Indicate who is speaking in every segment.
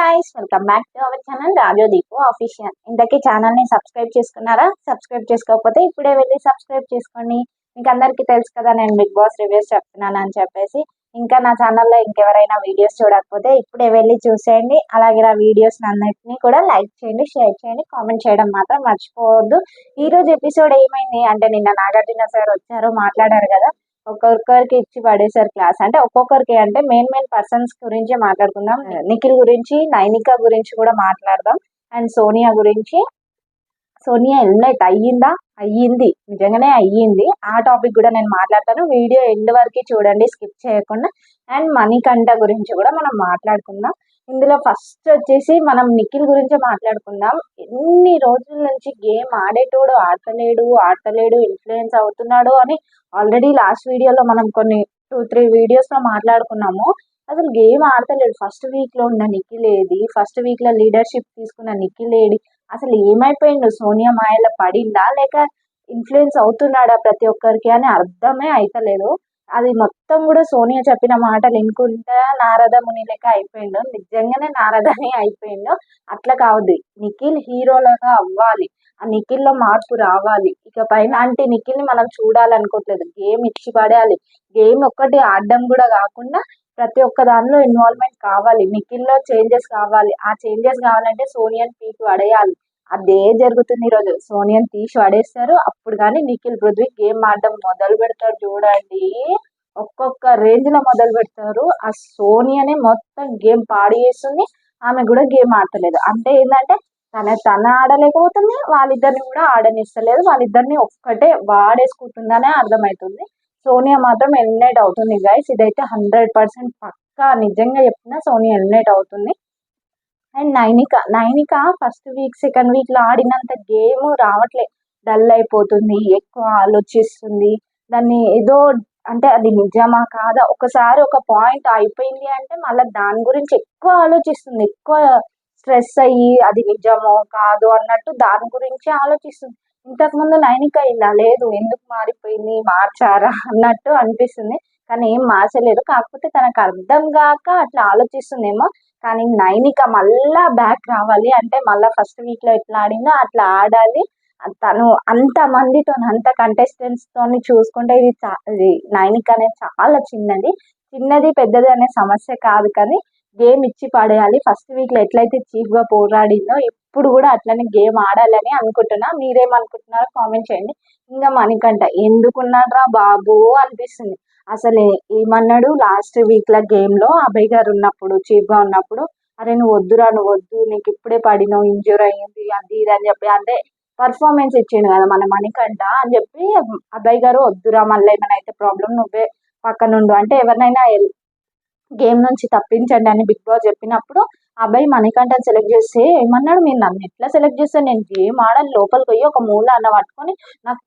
Speaker 1: Guys, welcome back to our channel Rajo Deepu official. ఇంతకీ ఛానల్ని subscribe చేసుకున్నారా? సబ్స్క్రైబ్ చేసుకోకపోతే ఇప్పుడే వెళ్ళి సబ్స్క్రైబ్ చేసుకోండి. మీకు అందరికీ తెలుసు కదా నేను బిగ్ బాస్ రివ్యూస్ చెప్తున్నాను అని చెప్పేసి. ఇంకా నా ఛానల్లో ఇంకెవరైనా వీడియోస్ చూడకపోతే ఇప్పుడే వెళ్ళి చూసేయండి. అలాగే నా వీడియోస్ అన్నిటిని కూడా లైక్ చేయండి, షేర్ చేయండి, కామెంట్ చేయడం మాత్రం మర్చిపోవద్దు. ఈ రోజు ఎపిసోడ్ ఏమైంది అంటే, నిన్న నాగార్జున సార్ వచ్చారు, మాట్లాడారు కదా, ఒక్కొక్కరికి ఇచ్చి పడేసారు క్లాస్. అంటే ఒక్కొక్కరికి అంటే మెయిన్ పర్సన్స్ గురించి మాట్లాడుకుందాం. నిఖిల్ గురించి, నైనిక గురించి కూడా మాట్లాడదాం. అండ్ సోనియా గురించి. సోనియా ఎలిమినేట్ అయ్యిందా? అయ్యింది, నిజంగానే అయ్యింది. ఆ టాపిక్ కూడా నేను మాట్లాడతాను. వీడియో ఎండ్ వరకు చూడండి, స్కిప్ చేయకుండా. అండ్ మణికంఠ గురించి కూడా మనం మాట్లాడుకుందాం. ఇందులో ఫస్ట్ వచ్చేసి మనం నిఖిల్ గురించి మాట్లాడుకుందాం. ఎన్ని రోజుల నుంచి గేమ్ ఆడేటోడు ఆడతలేడు, ఇన్ఫ్లుయెన్స్ అవుతున్నాడు అని ఆల్రెడీ లాస్ట్ వీడియోలో మనం కొన్ని 2-3 వీడియోస్లో మాట్లాడుకున్నాము. అసలు గేమ్ ఆడతలేడు. ఫస్ట్ వీక్లో ఉన్న నిఖిల్ ఏది? ఫస్ట్ వీక్లో లీడర్షిప్ తీసుకున్న నిఖిల్ ఏది? అసలు ఏమైపోయిండు? సోనియా మాయలో పడిందా లేక ఇన్ఫ్లుయెన్స్ అవుతున్నాడా ప్రతి ఒక్కరికి అని అర్థమే అయితలేదు. అది మొత్తం కూడా సోనియా చెప్పిన మాటలు వినుకుంటా నారద ముని లెక్క అయిపోయిండు. నిజంగానే నారదనే అయిపోయిండు. అట్లా కావద్దు, నిఖిల్ హీరోలాగా అవ్వాలి, ఆ నిఖిల్లో మార్పు రావాలి. ఇక పైన అంటే నిఖిల్ని మనం చూడాలనుకోవట్లేదు, గేమ్ ఇచ్చి పడేయాలి. గేమ్ ఒక్కటి ఆడడం కూడా కాకుండా ప్రతి ఒక్క దానిలో ఇన్వాల్వ్మెంట్ కావాలి. నిఖిల్లో చేంజెస్ కావాలి. ఆ చేంజెస్ కావాలంటే సోనియాని పీకి పడేయాలి. అదే జరుగుతుంది ఈరోజు. సోనియాని తీసి పడేస్తారు. అప్పుడు కానీ నిఖిల్ పృథ్వీ గేమ్ ఆడడం మొదలు పెడతారు. చూడండి, ఒక్కొక్క రేంజ్ లో మొదలు పెడతారు. ఆ సోనియానే మొత్తం గేమ్ పాడు చేస్తుంది. ఆమె కూడా గేమ్ ఆడతలేదు. అంటే ఏంటంటే తన ఆడలేకపోతుంది, వాళ్ళిద్దరిని కూడా ఆడనిస్తలేదు. వాళ్ళిద్దరిని ఒక్కటే వాడేసుకుంటుందనే అర్థమవుతుంది. సోనియా మాత్రం ఎలిమినేట్ అవుతుంది గైస్. ఇదైతే 100% పక్కా. నిజంగా చెప్తున్నా, సోనియా ఎలిమినేట్ అవుతుంది. And Nainika first week, second వీక్లో ఆడినంత గేమ్ రావట్లే. డల్ అయిపోతుంది, ఎక్కువ ఆలోచిస్తుంది. దాన్ని ఏదో అంటే అది నిజమా కాదా, ఒకసారి ఒక పాయింట్ అయిపోయింది అంటే మళ్ళీ దాని గురించి ఎక్కువ ఆలోచిస్తుంది. ఎక్కువ స్ట్రెస్ అయ్యి అది నిజమో కాదో అన్నట్టు దాని గురించి ఆలోచిస్తుంది. ఇంతకుముందు నైనిక ఇలా లేదు, ఎందుకు మారిపోయింది, మార్చారా అన్నట్టు అనిపిస్తుంది. కానీ ఏం మార్చలేదు. కాకపోతే తనకు అర్థం కాక అట్లా ఆలోచిస్తుందేమో. కానీ నైనిక మళ్ళా బ్యాక్ రావాలి అంటే మళ్ళీ ఫస్ట్ వీక్లో ఎట్లా ఆడిందో అట్లా ఆడాలి. తను అంత మందితో, అంత కంటెస్టెంట్స్తో చూసుకుంటే ఇది నైనిక అనేది చాలా చిన్నది పెద్దది అనే సమస్య కాదు. కానీ గేమ్ ఇచ్చి పడేయాలి. ఫస్ట్ వీక్లో ఎట్లయితే చీఫ్గా పోరాడిందో ఇప్పుడు కూడా అట్లనే గేమ్ ఆడాలని అనుకుంటున్నా. మీరేమనుకుంటున్నారో కామెంట్ చేయండి. ఇంకా మణికంఠ ఎందుకున్నాడ్రా బాబు అనిపిస్తుంది. అసలు ఏమన్నాడు లాస్ట్ వీక్ల గేమ్లో? అభయ్ గారు ఉన్నప్పుడు, చీఫ్గా ఉన్నప్పుడు, అరే నువ్వు వద్దురా, నువ్వు వద్దు, నీకు ఇప్పుడే పడినావు, ఇంజ్యూర్ అయ్యింది, అది ఇది అని చెప్పి అంటే పర్ఫార్మెన్స్ ఇచ్చిండు కదా మన మణికంఠ అని చెప్పి, అభయ్ గారు వద్దురా, మళ్ళీ ఏమైనా అయితే ప్రాబ్లం, నువ్వే పక్కనుండు అంటే ఎవరినైనా గేమ్ నుంచి తప్పించండి అని బిగ్ బాస్ చెప్పినప్పుడు అబ్బాయి మణికంఠని సెలెక్ట్ చేస్తే ఏమన్నాడు, మీరు నన్ను ఎట్లా సెలెక్ట్ చేస్తారు, నేను గేమ్ ఆడాలి, లోపలికి పోయి ఒక మూల అన్న పట్టుకొని నాకు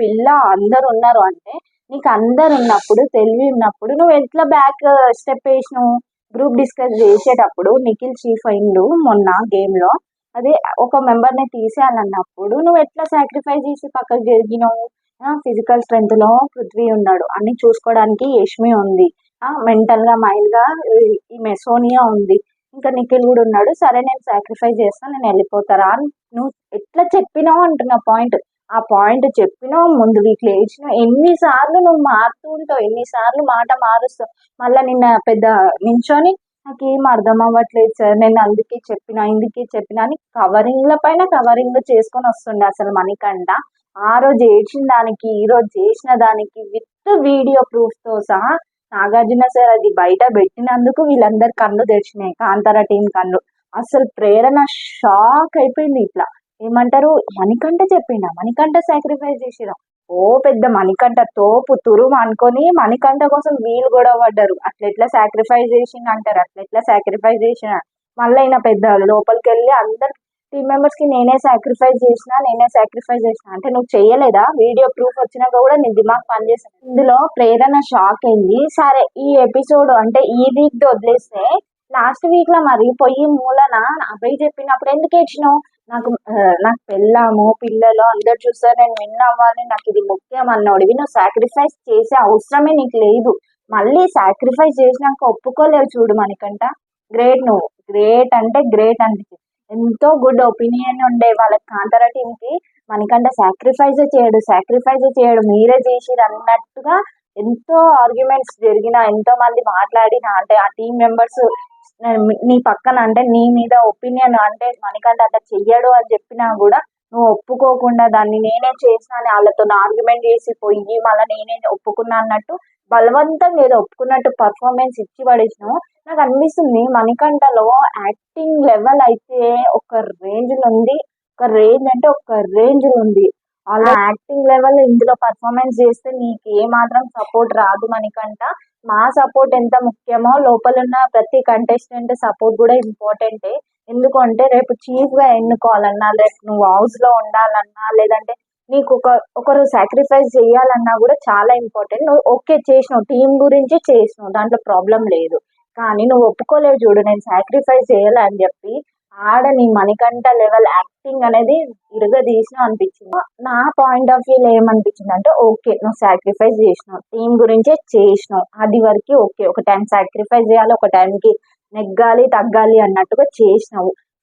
Speaker 1: పిల్ల అందరు ఉన్నారు అంటే, నీకు అందరు ఉన్నప్పుడు, తెలివి ఉన్నప్పుడు నువ్వు ఎట్లా బ్యాక్ స్టెప్ వేసినావు? గ్రూప్ డిస్కస్ చేసేటప్పుడు నిఖిల్ చీఫ్ అయిండు మొన్న గేమ్లో, అదే ఒక మెంబర్ని తీసేయాలన్నప్పుడు నువ్వు ఎట్లా సాక్రిఫైస్ చేసి పక్కకు జరిగినావు? ఫిజికల్ స్ట్రెంగ్త్లో పృథ్వీ ఉన్నాడు, అన్ని చూసుకోవడానికి యష్మి ఉంది, మెంటల్గా మైండ్గా ఈమె సోనియా ఉంది, ఇంకా నిఖిల్ కూడా ఉన్నాడు. సరే నేను సాక్రిఫైస్ చేస్తాను, నేను వెళ్ళిపోతారా అని నువ్వు ఎట్లా చెప్పినావు అంటున్న పాయింట్. ఆ పాయింట్ చెప్పినావు, ముందు వీక్లో వేసినావు. ఎన్నిసార్లు నువ్వు మారుతూ ఉంటావు, ఎన్నిసార్లు మాట మారుస్తావు. మళ్ళీ నిన్న పెద్ద నించొని నాకు ఏం అర్థం అవ్వట్లేదు సార్, నేను అందుకే చెప్పిన, ఇందుకే చెప్పిన అని కవరింగ్ల పైన కవరింగ్ చేసుకొని వస్తుండే అసలు మణికంఠ. ఆ రోజు ఏడ్చిన దానికి, ఈ రోజు చేసిన దానికి విత్ వీడియో ప్రూఫ్తో సహా నాగార్జున సార్ అది బయట పెట్టినందుకు వీళ్ళందరు కళ్ళు తెరిచినాయి, కాంతారా టీం కళ్ళు. అసలు ప్రేరణ షాక్ అయిపోయింది. ఇట్లా ఏమంటారు, మణికంఠ సాక్రిఫైస్ చేసిరా. ఓ పెద్ద మణికంఠ తోపు తురుము అనుకొని మణికంఠ కోసం వీళ్ళు కూడా పడ్డారు. అట్లా సాక్రిఫైస్ చేసింది అంటారు, అట్లా సాక్రిఫైస్ చేసిన. మళ్ళీ అయినా పెద్ద లోపలికి వెళ్ళి అందరు టీమ్ మెంబర్స్కి నేనే సాక్రిఫైస్ చేసిన అంటే నువ్వు చేయలేదా? వీడియో ప్రూఫ్ వచ్చినాక కూడా నీ దిమాగ్ పనిచేసాను. ఇందులో ప్రేరణ షాక్ అయింది. సరే ఈ ఎపిసోడ్ అంటే ఈ వీక్ వదిలేస్తే లాస్ట్ వీక్లో మరి పొయ్యి మూలన అబ్బాయి చెప్పినప్పుడు ఎందుకు ఏడ్చినావు? నాకు పెళ్ళాము, పిల్లలు అందరు చూస్తారు, నేను విన్ అవ్వాలి, నాకు ఇది ముఖ్యం అన్నోడివి నువ్వు సాక్రిఫైస్ చేసే అవసరమే నీకు లేదు. మళ్ళీ సాక్రిఫైస్ చేసినాక ఒప్పుకోలేవు చూడు మణికంఠ. గ్రేట్ నువ్వు. గ్రేట్ అంటే గ్రేట్ అనిపించింది. ఎంతో గుడ్ ఒపీనియన్ ఉండే వాళ్ళకి కాంతారా టీమ్ కి. మనకంటే సాక్రిఫైస్ చేయడు మీరే చేసిరు అన్నట్టుగా ఎంతో ఆర్గ్యుమెంట్స్ జరిగిన, ఎంతో మంది మాట్లాడిన, అంటే ఆ టీం మెంబర్స్ నీ పక్కన అంటే నీ మీద ఒపీనియన్ అంటే మనకంటే అట్లా చెయ్యడు అని చెప్పినా కూడా నువ్వు ఒప్పుకోకుండా దాన్ని నేనే చేసిన అని వాళ్ళతో ఆర్గ్యుమెంట్ చేసి పోయి మళ్ళీ నేనే ఒప్పుకున్నా అన్నట్టు బలవంతంగా ఏదో ఒప్పుకున్నట్టు పర్ఫార్మెన్స్ ఇచ్చి పడేసినావు. నాకు అనిపిస్తుంది మణికంఠలో యాక్టింగ్ లెవెల్ అయితే ఒక రేంజ్ లో ఉంది. ఒక రేంజ్ అంటే ఒక రేంజ్ లో ఉంది. అలా యాక్టింగ్ లెవెల్ ఇందులో పర్ఫార్మెన్స్ చేస్తే నీకు ఏ మాత్రం సపోర్ట్ రాదు మణికంఠ. మా సపోర్ట్ ఎంత ముఖ్యమో లోపల ఉన్న ప్రతి కంటెస్టెంట్ సపోర్ట్ కూడా ఇంపార్టెంటే. ఎందుకంటే రేపు చీఫ్ గా ఎన్నుకోవాలన్నా, రేపు నువ్వు హౌస్ లో ఉండాలన్నా, లేదంటే నీకు ఒకరు సాక్రిఫైస్ చేయాలన్నా కూడా చాలా ఇంపార్టెంట్. నువ్వు ఓకే చేసినావు, టీం గురించి చేసినావు, దాంట్లో ప్రాబ్లం లేదు. కానీ నువ్వు ఒప్పుకోలేవు చూడు, నేను సాక్రిఫైస్ చేయాలని చెప్పి ఆడ నీ మణికంఠ లెవెల్ యాక్టింగ్ అనేది ఇరగదీసినావు అనిపించింది. నా పాయింట్ ఆఫ్ వ్యూ ఏమనిపించింది అంటే, ఓకే నువ్వు సాక్రిఫైస్ చేసినావు, టీం గురించే చేసినావు, అది వరకు ఓకే. ఒక టైం సాక్రిఫైస్ చేయాలి, ఒక టైంకి నెగ్గాలి తగ్గాలి అన్నట్టుగా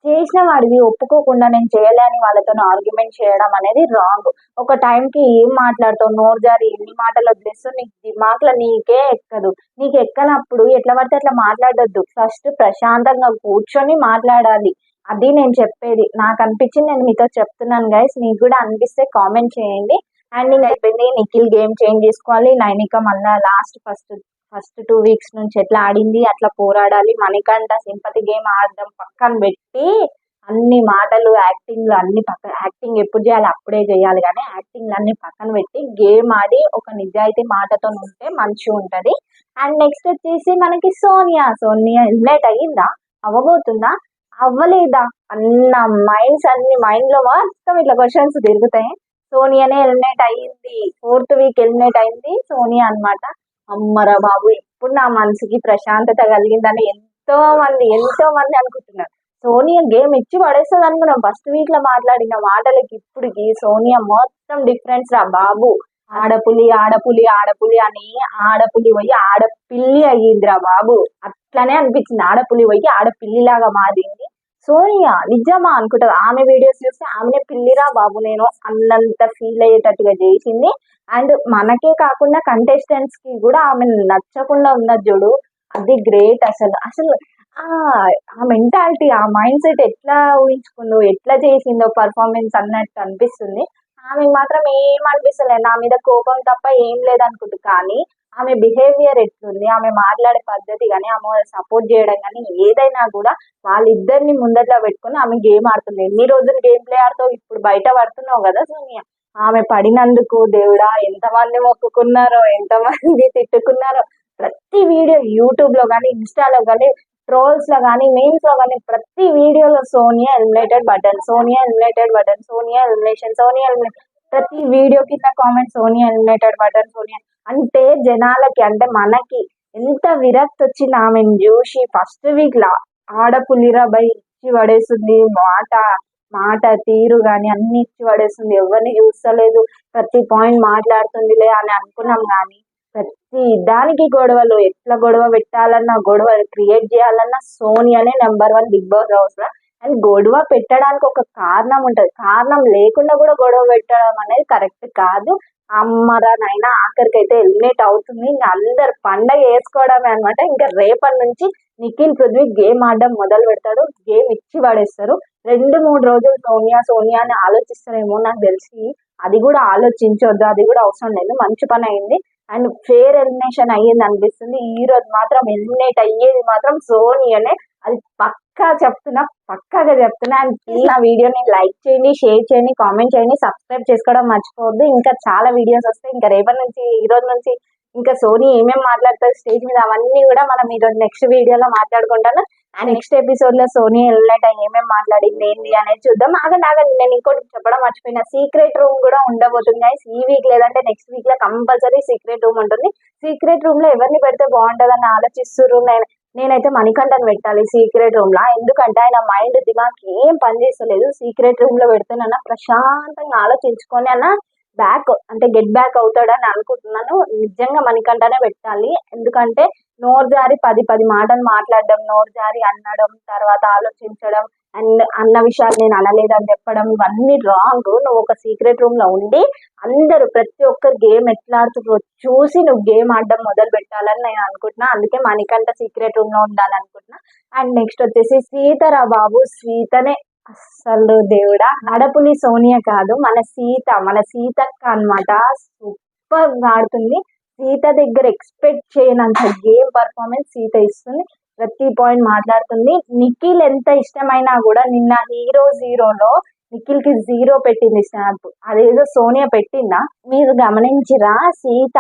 Speaker 1: చేసిన వాడివి ఒప్పుకోకుండా నేను చేయలేని వాళ్ళతో ఆర్గ్యుమెంట్ చేయడం అనేది రాంగ్. ఒక టైంకి ఏం మాట్లాడతావు, నోరు జారి ఎన్ని మాటలు వదిలేస్తావు, నీకు దిమాక్లో నీకే ఎక్కదు. నీకు ఎక్కనప్పుడు ఎట్లా పడితే అట్లా మాట్లాడొద్దు. ఫస్ట్ ప్రశాంతంగా కూర్చొని మాట్లాడాలి. అది నేను చెప్పేది. నాకు అనిపించింది, నేను మీతో చెప్తున్నాను గైస్. మీకు కూడా అనిపిస్తే కామెంట్ చేయండి. అండ్ అయిపోయింది, నిఖిల్ గేమ్ చేంజ్ చేసుకోవాలి, నైనిక మళ్ళా ఫస్ట్ 2 వీక్స్ నుంచి ఎట్లా ఆడింది అట్లా పోరాడాలి. మణికంఠ సింపతి గేమ్ ఆడడం పక్కన పెట్టి అన్ని మాటలు యాక్టింగ్లు అన్ని యాక్టింగ్ ఎప్పుడు చేయాలి అప్పుడే చేయాలి, కానీ యాక్టింగ్ అన్ని పక్కన పెట్టి గేమ్ ఆడి ఒక నిజాయితీ మాటతో ఉంటే మంచిగా ఉంటది. అండ్ నెక్స్ట్ వచ్చేసి మనకి సోనియా ఎలిమినేట్ అయ్యిందా, అవ్వబోతుందా, అవ్వలేదా అన్న అన్ని మైండ్ లో మొత్తం ఇట్లా క్వశ్చన్స్ తిరుగుతాయి. సోనియానే ఎలిమినేట్ అయ్యింది, 4th వీక్ ఎలిమినేట్ అయింది సోనియా అన్నమాట. అమ్మరా బాబు, ఇప్పుడు నా మనసుకి ప్రశాంతత కలిగిందని ఎంతో మంది అనుకుంటున్నారు. సోనియా గేమ్ ఇచ్చి పడేస్తుంది అనుకున్నాం. ఫస్ట్ వీక్ లో మాట్లాడిన మాటలకి ఇప్పటికి సోనియా మొత్తం డిఫరెన్స్ రా బాబు. ఆడపులి అని ఆడపులి పోయి ఆడపిల్లి అయ్యిందిరా బాబు. అట్లనే అనిపించింది, ఆడపులి పోయి ఆడపిల్లిలాగా మారింది సోనియా. నిజమా అనుకుంటారు, ఆమె వీడియోస్ చూస్తే ఆమెనే పిల్లిరా బాబు నేను అన్నంత ఫీల్ అయ్యేటట్టుగా చేసింది. అండ్ మనకే కాకుండా కంటెస్టెంట్స్ కి కూడా ఆమె నచ్చకుండా ఉన్నది చూడు, అది గ్రేట్. అసలు ఆ మెంటాలిటీ, ఆ మైండ్ సెట్ ఎట్లా ఊహించుకుందో, ఎట్లా చేసిందో పర్ఫార్మెన్స్ అన్నట్టు అనిపిస్తుంది. ఆమె మాత్రం ఏం అనిపిస్తలేదు, నా మీద కోపం తప్ప ఏం లేదనుకుంటు. కానీ ఆమె బిహేవియర్ ఎట్లుంది, ఆమె మాట్లాడే పద్ధతి కానీ, ఆమె సపోర్ట్ చేయడం కానీ ఏదైనా కూడా వాళ్ళిద్దరిని ముందట్లో పెట్టుకుని ఆమె గేమ్ ఆడుతుంది. ఎన్ని రోజులు గేమ్ ప్లే ఆడుతావు, ఇప్పుడు బయట పడుతున్నావు కదా సోనియా. ఆమె పడినందుకు దేవుడా ఎంతమంది మొక్కుకున్నారో, ఎంతమంది తిట్టుకున్నారో. ప్రతి వీడియో యూట్యూబ్ లో కానీ, ఇన్స్టాలో కానీ, ట్రోల్స్ లో కానీ, మీమ్స్ లో కానీ ప్రతి వీడియోలో Sonia eliminated button, Sonia eliminated button, Sonia elimination, ప్రతి వీడియో కింద comment Sonia eliminated button, Sonia. అంటే జనాలకి, అంటే మనకి ఎంత విరక్తి వచ్చింది ఆమెను చూసి. ఫస్ట్ వీక్ లా ఆడపులిరా బై ఇచ్చి పడేస్తుంది, మాట తీరు గాని అన్ని ఇచ్చి పడేస్తుంది, ఎవరిని చూస్తలేదు, ప్రతి పాయింట్ మాట్లాడుతుందిలే అని అనుకున్నాం. కానీ ప్రతి దానికి గొడవలు, ఎట్లా గొడవ పెట్టాలన్నా, గొడవ క్రియేట్ చేయాలన్నా సోనియానే నెంబర్ 1 బిగ్ బాస్ హౌస్ లో. అండ్ గొడవ పెట్టడానికి ఒక కారణం ఉంటది, కారణం లేకుండా కూడా గొడవ పెట్టడం అనేది కరెక్ట్ కాదు. అమ్మరానైనా ఆఖరికి అయితే ఎలిమినేట్ అవుతుంది. ఇంకా అందరు పండగ వేసుకోవడమే అనమాట. ఇంకా రేపటి నుంచి నిఖిల్ పృథ్వీ గేమ్ ఆడడం మొదలు పెడతాడు, గేమ్ ఇచ్చి పడేస్తారు. 2-3 రోజులు సోనియా అని ఆలోచిస్తారేమో నాకు తెలిసి. అది కూడా ఆలోచించొద్దు, అది కూడా అవసరం లేదు. మంచి పని అయింది అండ్ ఫేర్ ఎలిమినేషన్ అయ్యింది అనిపిస్తుంది. ఈ రోజు మాత్రం ఎలిమినేట్ అయ్యేది మాత్రం సోనియానే, అది పక్కాగా చెప్తున్నా. అండ్ ప్లీజ్ నా వీడియోని లైక్ చేయండి, షేర్ చేయండి, కామెంట్ చేయండి, సబ్స్క్రైబ్ చేసుకోవడం మర్చిపోవద్దు. ఇంకా చాలా వీడియోస్ వస్తాయి. ఇంకా రేపటి నుంచి, ఈ రోజు నుంచి ఇంకా సోని ఏమేమి మాట్లాడుతుంది స్టేజ్ మీద అవన్నీ కూడా మనం ఈరోజు నెక్స్ట్ వీడియోలో మాట్లాడుకుంటాను. అండ్ నెక్స్ట్ ఎపిసోడ్ లో సోని ఎలిమినేట్ ఏమేమి మాట్లాడింది ఏంటి అనేది చూద్దాం. ఆగండి, నేను ఇంకోటి చెప్పడం మర్చిపోయినా, సీక్రెట్ రూమ్ కూడా ఉండబోతుంది గైస్. ఈ వీక్ లేదంటే నెక్స్ట్ వీక్ లో కంపల్సరీ సీక్రెట్ రూమ్ ఉంటుంది. సీక్రెట్ రూమ్ లో ఎవరిని పెడితే బాగుంటుందని ఆలోచిస్తున్నారు. నేనైతే మణికంఠని పెట్టాలి సీక్రెట్ రూమ్ లా, ఎందుకంటే ఆయన మైండ్ దిమాగ్ ఏం పని చేస్తలేదు. సీక్రెట్ రూమ్ లో పెడితేనన్నా ప్రశాంతంగా ఆలోచించుకొని అన్న బ్యాక్ అంటే గెట్ బ్యాక్ అవుతాడని అనుకుంటున్నాను. నిజంగా మణికంఠనే పెట్టాలి. ఎందుకంటే నోరు జారి పది పది మాటలు మాట్లాడడం, నోరు జారి అనడం, తర్వాత ఆలోచించడం, అండ్ అన్న విషయాలు నేను అనలేదని చెప్పడం, ఇవన్నీ రాంగ్. నువ్వు ఒక సీక్రెట్ రూమ్ లో ఉండి అందరూ ప్రతి ఒక్కరు గేమ్ ఎట్లా ఆడుతుందో చూసి నువ్వు గేమ్ ఆడడం మొదలు పెట్టాలని నేను అనుకుంటున్నా. అందుకే మణికంఠ సీక్రెట్ రూమ్ లో ఉండాలనుకుంటున్నా. అండ్ నెక్స్ట్ వచ్చేసి సీతరా బాబు, సీతనే అస్సలు దేవుడా. ఆడపులి సోనియా కాదు, మన సీత, మన సీతక్క అన్నమాట. సూపర్ ఆడుతుంది. సీత దగ్గర ఎక్స్పెక్ట్ చేయనంత గేమ్ పర్ఫార్మెన్స్ సీత ఇస్తుంది. ప్రతి పాయింట్ మాట్లాడుతుంది. నిఖిల్ ఎంత ఇష్టమైనా కూడా నిన్న హీరో జీరోలో నిఖిల్ కి 0 పెట్టింది స్నాప్. అదేదో సోనియా పెట్టిందా? మీరు గమనించిరా? సీత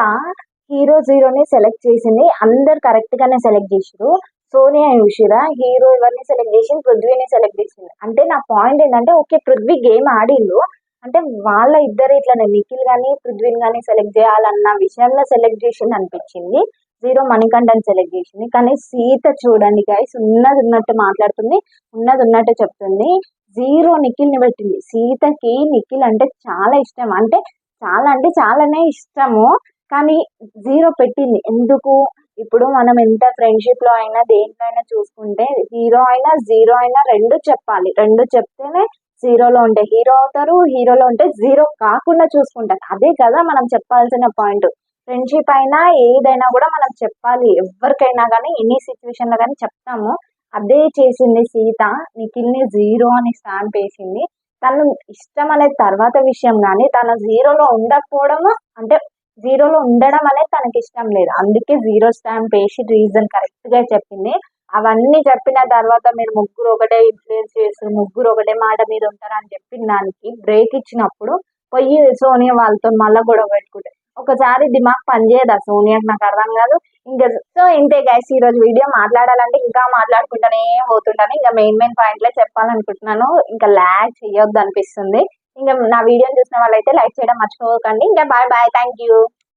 Speaker 1: హీరో జీరోని సెలెక్ట్ చేసింది. అందరు కరెక్ట్ గానే సెలెక్ట్ చేసిరు. సోనియా చూసిరా? హీరో ఎవరిని సెలెక్ట్ చేసింది? పృథ్వీని సెలెక్ట్ చేసింది. అంటే నా పాయింట్ ఏంటంటే, ఓకే పృథ్వీ గేమ్ ఆడిండు అంటే వాళ్ళ ఇద్దరు ఇట్లనే నిఖిల్ గానీ పృథ్వీని గానీ సెలెక్ట్ చేయాలన్న విషయంలో సెలెక్ట్ చేసింది అనిపించింది. 0 మణికంఠని సెలెక్ట్ చేసింది. కానీ సీత చూడండి గైస్, ఉన్నది ఉన్నట్టు మాట్లాడుతుంది, ఉన్నది ఉన్నట్టు చెప్తుంది. 0 నిఖిల్ ని పెట్టింది. సీతకి నిఖిల్ అంటే చాలా ఇష్టం, అంటే చాలానే ఇష్టము. కానీ 0 పెట్టింది ఎందుకు? ఇప్పుడు మనం ఎంత ఫ్రెండ్షిప్ లో అయినా దేంట్లో అయినా చూసుకుంటే హీరో అయినా 0 అయినా రెండు చెప్పాలి. రెండు చెప్తేనే 0లో ఉంటే హీరో అవుతారు, హీరోలో ఉంటే 0 కాకుండా చూసుకుంటారు. అదే కదా మనం చెప్పాల్సిన పాయింట్. ఫ్రెండ్షిప్ అయినా ఏదైనా కూడా మనం చెప్పాలి. ఎవరికైనా కానీ ఎనీ సిచ్యువేషన్ లో కానీ చెప్తాము. అదే చేసింది సీత. నిఖిల్ని 0 అని స్టాంప్ వేసింది. తను ఇష్టం అనేది తర్వాత విషయం, కానీ తన 0లో ఉండకపోవడం అంటే 0లో ఉండడం అనేది తనకి ఇష్టం లేదు. అందుకే 0 స్టాంప్ వేసి రీజన్ కరెక్ట్ గా చెప్పింది. అవన్నీ చెప్పిన తర్వాత మీరు ముగ్గురు ఒకటే ఇన్ఫ్లుయెన్స్ చేస్తారు, ముగ్గురు ఒకటే మాట మీద ఉంటారు అని చెప్పిన దానికి బ్రేక్ ఇచ్చినప్పుడు పోయి సోనియా వాళ్ళతో మళ్ళీ గొడవ పెట్టుకుంటే ఒకసారి దిమాగ్ పనిచేయదా సోనియాకి? నాకు అర్థం కాదు. ఇంకా సో ఇంతే గైస్, ఈ రోజు వీడియో మాట్లాడాలంటే ఇంకా మాట్లాడుకుంటానే పోతుంటాను. ఇంకా మెయిన్ పాయింట్లే చెప్పాలనుకుంటున్నాను. ఇంకా ల్యాగ్ చేయొద్దు అనిపిస్తుంది. ఇంకా నా వీడియోని చూసిన వాళ్ళైతే లైక్ చేయడం మర్చిపోకండి. ఇంకా బాయ్ బాయ్, థ్యాంక్ యూ.